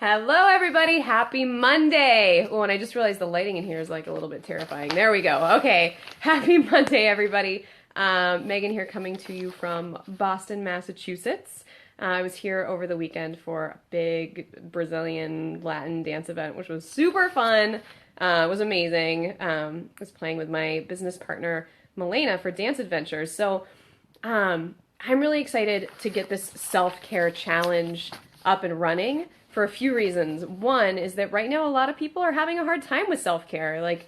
Hello, everybody. Happy Monday. Oh, and I just realized the lighting in here is like a little bit terrifying. There we go. Okay. Happy Monday, everybody. Megan here coming to you from Boston, Massachusetts. I was here over the weekend for a big Brazilian Latin dance event, which was super fun. It was amazing. I was playing with my business partner, Milena, for Dance Adventures. I'm really excited to get this self-care challenge up and running for a few reasons. One is that right now a lot of people are having a hard time with self-care. Like,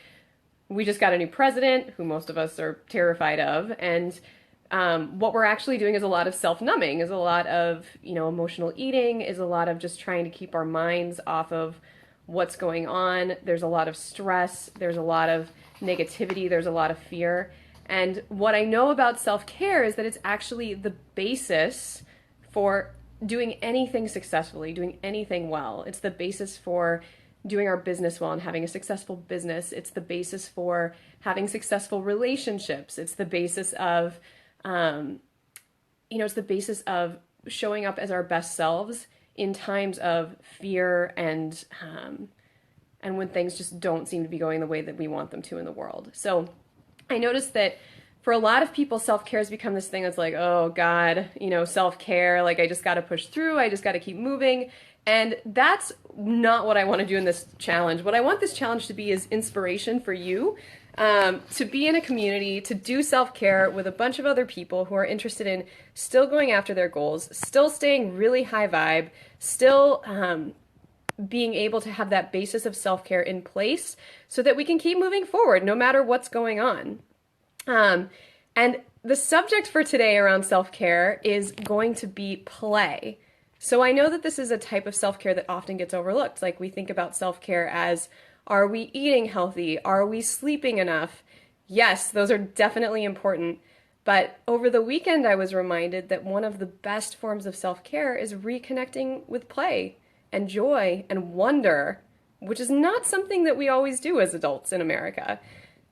we just got a new president who most of us are terrified of, and what we're actually doing is a lot of self-numbing, is a lot of, emotional eating, is a lot of just trying to keep our minds off of what's going on. There's a lot of stress, there's a lot of negativity, there's a lot of fear. And what I know about self-care is that it's actually the basis for doing anything successfully, doing anything well. It's the basis for doing our business well and having a successful business. It's the basis for having successful relationships. It's the basis of, it's the basis of showing up as our best selves in times of fear and when things just don't seem to be going the way that we want them to in the world. So I noticed that for a lot of people, self-care has become this thing that's like, oh God, self-care, like I just got to push through, I just got to keep moving. And that's not what I want to do in this challenge. What I want this challenge to be is inspiration for you to be in a community, to do self-care with a bunch of other people who are interested in still going after their goals, still staying really high vibe, still being able to have that basis of self-care in place so that we can keep moving forward no matter what's going on. And the subject for today around self-care is going to be play. So I know that this is a type of self-care that often gets overlooked. Like, we think about self-care as, are we eating healthy? Are we sleeping enough? Yes, those are definitely important. But over the weekend, I was reminded that one of the best forms of self-care is reconnecting with play and joy and wonder, which is not something that we always do as adults in America.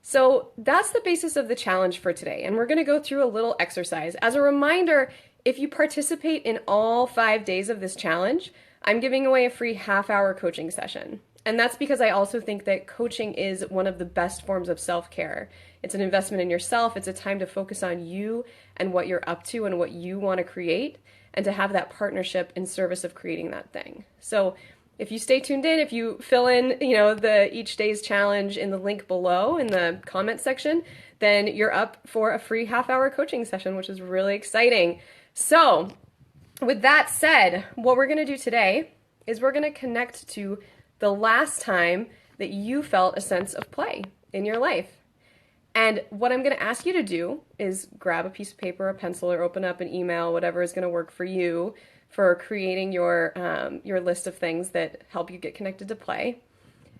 So that's the basis of the challenge for today. And we're going to go through a little exercise. As a reminder, if you participate in all 5 days of this challenge, I'm giving away a free half-hour coaching session. And that's because I also think that coaching is one of the best forms of self-care. It's an investment in yourself. It's a time to focus on you and what you're up to and what you want to create, and to have that partnership in service of creating that thing. So if you stay tuned in, if you fill in, the each day's challenge in the link below in the comment section, then you're up for a free half-hour coaching session, which is really exciting. So with that said, what we're going to do today is we're going to connect to the last time that you felt a sense of play in your life. And what I'm going to ask you to do is grab a piece of paper, a pencil, or open up an email, whatever is going to work for you for creating your list of things that help you get connected to play.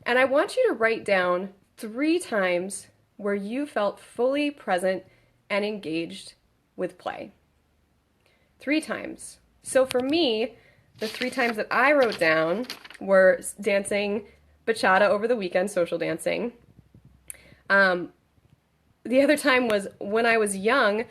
And I want you to write down 3 times where you felt fully present and engaged with play. 3 times. So for me, the 3 times that I wrote down were dancing bachata over the weekend, social dancing. The other time was when I was young,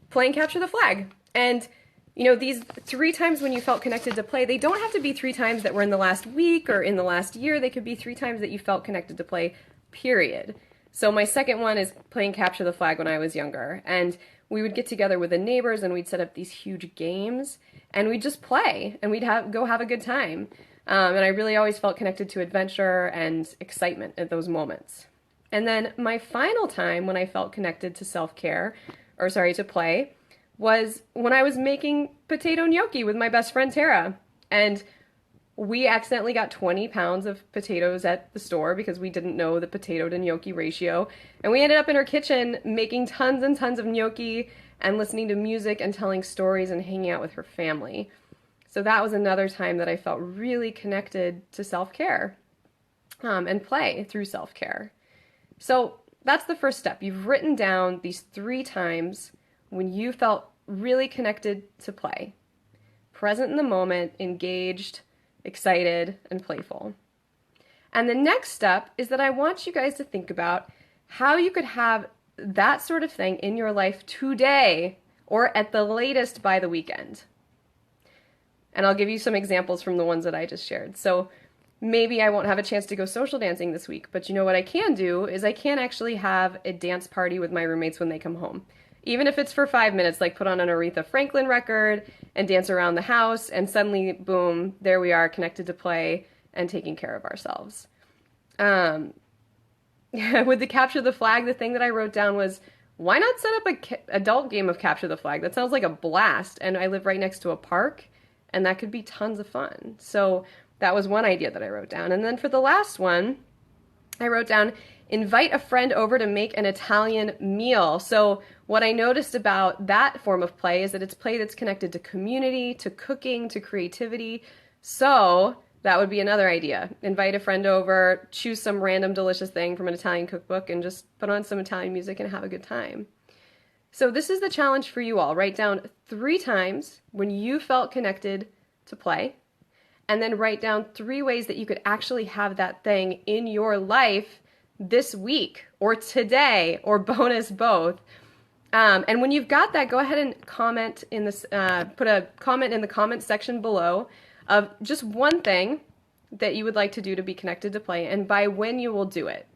playing capture the flag. And these 3 times when you felt connected to play, they don't have to be 3 times that were in the last week or in the last year. They could be 3 times that you felt connected to play, period. So my second one is playing capture the flag when I was younger. And we would get together with the neighbors and we'd set up these huge games and we'd just play and we'd go have a good time. And I really always felt connected to adventure and excitement at those moments. And then my final time when I felt connected to to play, was when I was making potato gnocchi with my best friend Tara. And we accidentally got 20 pounds of potatoes at the store because we didn't know the potato to gnocchi ratio. And we ended up in her kitchen making tons and tons of gnocchi and listening to music and telling stories and hanging out with her family. So that was another time that I felt really connected to self-care and play through self-care. So that's the first step. You've written down these 3 times when you felt really connected to play, present in the moment, engaged, excited, and playful. And the next step is that I want you guys to think about how you could have that sort of thing in your life today or at the latest by the weekend. And I'll give you some examples from the ones that I just shared. So maybe I won't have a chance to go social dancing this week, but you know what I can do is I can actually have a dance party with my roommates when they come home. Even if it's for 5 minutes, like put on an Aretha Franklin record and dance around the house, and suddenly, boom, there we are, connected to play and taking care of ourselves. Um, with the capture the flag, the thing that I wrote down was, why not set up a adult game of capture the flag? That sounds like a blast, and I live right next to a park, and that could be tons of fun. So that was one idea that I wrote down. And then for the last one, I wrote down, invite a friend over to make an Italian meal. So what I noticed about that form of play is that it's play that's connected to community, to cooking, to creativity. So that would be another idea. Invite a friend over, choose some random delicious thing from an Italian cookbook, and just put on some Italian music and have a good time. So this is the challenge for you all. Write down 3 times when you felt connected to play, and then write down 3 ways that you could actually have that thing in your life this week or today or bonus both. And when you've got that, go ahead and comment in this, put a comment in the comment section below of just one thing that you would like to do to be connected to play and by when you will do it.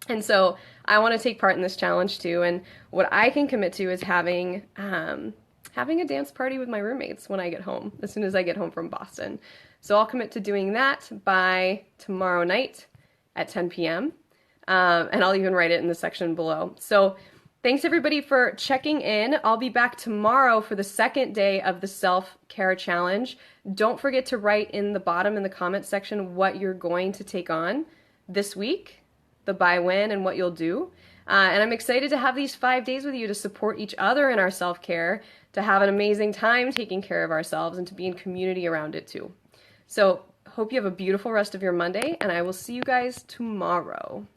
And so I want to take part in this challenge too. And what I can commit to is having a dance party with my roommates when I get home, as soon as I get home from Boston. So I'll commit to doing that by tomorrow night at 10 p.m. And I'll even write it in the section below. So thanks everybody for checking in. I'll be back tomorrow for the second day of the self-care challenge. Don't forget to write in the bottom in the comment section what you're going to take on this week, the by when and what you'll do. And I'm excited to have these 5 days with you to support each other in our self-care, to have an amazing time taking care of ourselves, and to be in community around it too. So hope you have a beautiful rest of your Monday, and I will see you guys tomorrow.